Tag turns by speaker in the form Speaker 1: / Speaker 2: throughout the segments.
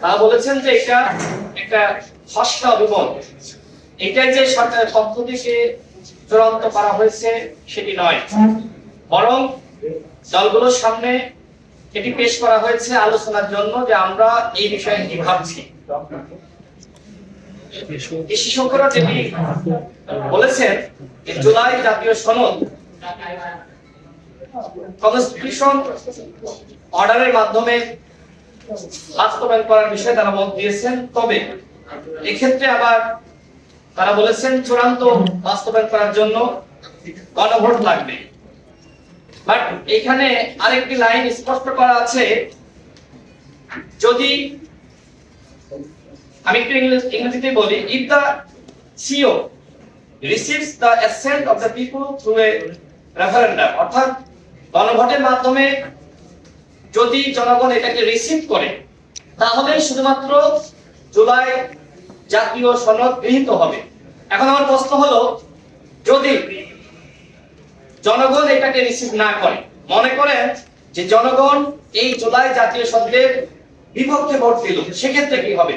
Speaker 1: তারা বলেছেন যে এটা একটা খসড়া অভিমত, এটা যে সরকারের পক্ষ থেকে চূড়ান্ত করা হয়েছে সেটি নয়, বরং দলগুলোর সামনে এটি পেশ করা হয়েছে আলোচনার জন্য যে আমরা এই বিষয়ে কি ভাবছি। বিশেষজ্ঞরা যেটি বলেছেন যে জুলাই জাতীয় সনদ কনস্টিটিউশন অর্ডারের মাধ্যমে বাস্তবায়ন করার বিষয়ে তারা মত দিয়েছেন, তবে এক্ষেত্রে আবার তারা বলেছেন চূড়ান্ত বাস্তবায়ন করার জন্য গণভোট লাগবে। বাট এখানে আরেকটি লাইন স্পষ্ট করা আছে, যদি আমি একটু ইংরেজিতে বলি, if the CEO receives the assent of the people through a referendum, অর্থাৎ গণভোটের মাধ্যমে যদি জনগণ এটাকে রিসিভ করে তাহলে শুধুমাত্র জুলাই জাতীয় সনদ গৃহীত হবে। এখন আমার প্রশ্ন হলো, যদি জনগণ এটাকে রিসিভ না করে, মনে করেন যে জনগণ এই জুলাই জাতীয় সনদের বিপক্ষে ভোট দিল, সেক্ষেত্রে কি হবে?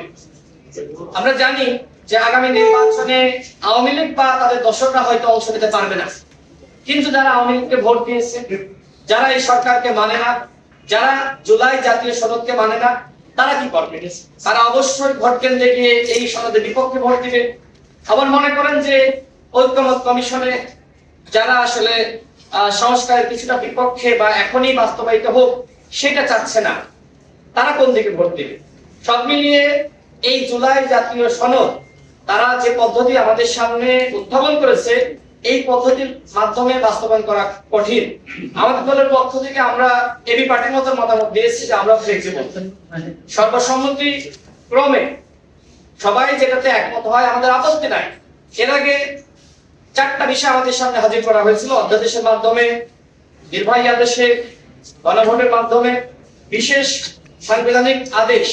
Speaker 1: আমরা জানি যে আগামী নির্বাচনে আওয়ামী লীগ বা তাদের দর্শকরা হয়তো অংশ নিতে পারবে না, কিন্তু যারা আওয়ামী লীগকে ভোট দিয়েছে, যারা এই সরকারকে মানে না, যারা জুলাই জাতীয় সনদকে মানে না, তারা কি করবে? তারা অবশ্যই ভোট কেন্দ্রে গিয়ে এই সনদের বিপক্ষে ভোট দিবে। আবার মনে করেন যে ঐক্যমত কমিশনে যারা আসলে সংস্কারের কিছুটা বিপক্ষে বা এখনই বাস্তবায়িত হোক সেটা চাচ্ছে না, তারা কোন দিকে ভোট দিবে? সব মিলিয়ে এই জুলাই জাতীয় সনদ তারা যে পদ্ধতি আমাদের সামনে উত্থাপন করেছে, এই পদ্ধতির মাধ্যমে বাস্তবায়ন করা কঠিন। আমাদের দলের পক্ষ থেকে আমরা এবি পার্টির মতো মতামত দিয়েছি যে আমরা ফ্লেক্সিবল, সর্বসম্মতি ক্রমে সবাই যেটাতে একমত হয় আমাদের আপত্তি নাই। এর আগে 4টা বিষয় আমাদের সামনে হাজির করা হয়েছিল, অধ্যাদেশের মাধ্যমে, নির্বাহী আদেশে, গণভোটের মাধ্যমে, বিশেষ সাংবিধানিক আদেশ।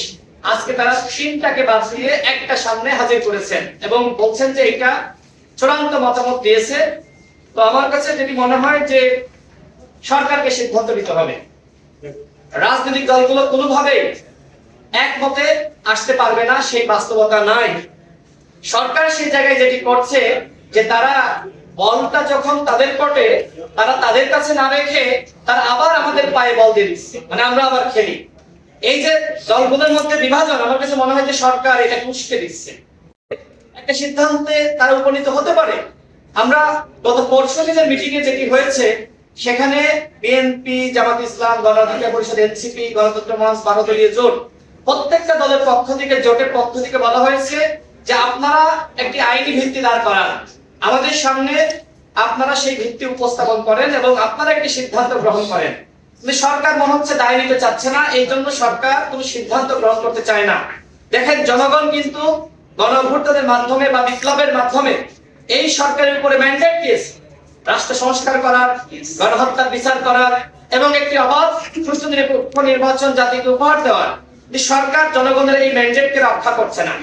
Speaker 1: আজকে তারা 3টাকে বাদ দিয়ে একটা সামনে হাজির করেছেন এবং বলছেন যে এটা চূড়ান্ত মতামত দিয়েছে। তো আমার কাছে যেটি মনে হয় যে সরকারকে সিদ্ধান্ত নিতে হবে, রাজনৈতিক দলগুলো কোনোভাবেই একমতে আসতে পারবে না, সেই বাস্তবতা নাই। সরকার সেই জায়গায় যেটি করছে যে তারা বলটা যখন তাদের কোর্টে, তারা তাদের কাছে না রেখে তারা আবার আমাদের পায়ে বল দিয়ে দিচ্ছে, মানে আমরা আবার খেলি। এই যে দলগুলোর মধ্যে বিভাজন, আমার কাছে মনে হয় যে সরকার এটা উস্কে দিচ্ছে। একটা সিদ্ধান্তে তারা উপনীত হতে পারে। আমরা গত পরশু দিনের মিটিং এ যেটি হয়েছে, সেখানে বিএনপি, জামাত ইসলাম, গণ অধিকার পরিষদ, এনসিপি, গণতন্ত্র মঞ্চ, 12 দলীয় জোট, প্রত্যেকটা দলের পক্ষ থেকে, জোটের পক্ষ থেকে বলা হয়েছে যে আপনারা একটি আইনি ভিত্তি দাঁড় করান, আমাদের সামনে আপনারা সেই ভিত্তি উপস্থাপন করেন এবং আপনারা একটি সিদ্ধান্ত গ্রহণ করেন। কিন্তু সরকার মনে হচ্ছে দায় নিতে চাচ্ছে না, এই জন্য সরকার কোনো সিদ্ধান্ত গ্রহণ করতে চায় না। দেখেন, জনগণ কিন্তু গণঅভ্যুত্থানের মাধ্যমে বা বিপ্লবের মাধ্যমে এই সরকারের উপরে ম্যান্ডেট দিয়েছে রাষ্ট্র সংস্কার করার, গণহত্যার বিচার করার এবং একটি অবাধ সুষ্ঠু নিরপেক্ষ নির্বাচন জাতিকে উপহার দেওয়ার। সরকার জনগণের এই ম্যান্ডেটকে রক্ষা করছে না।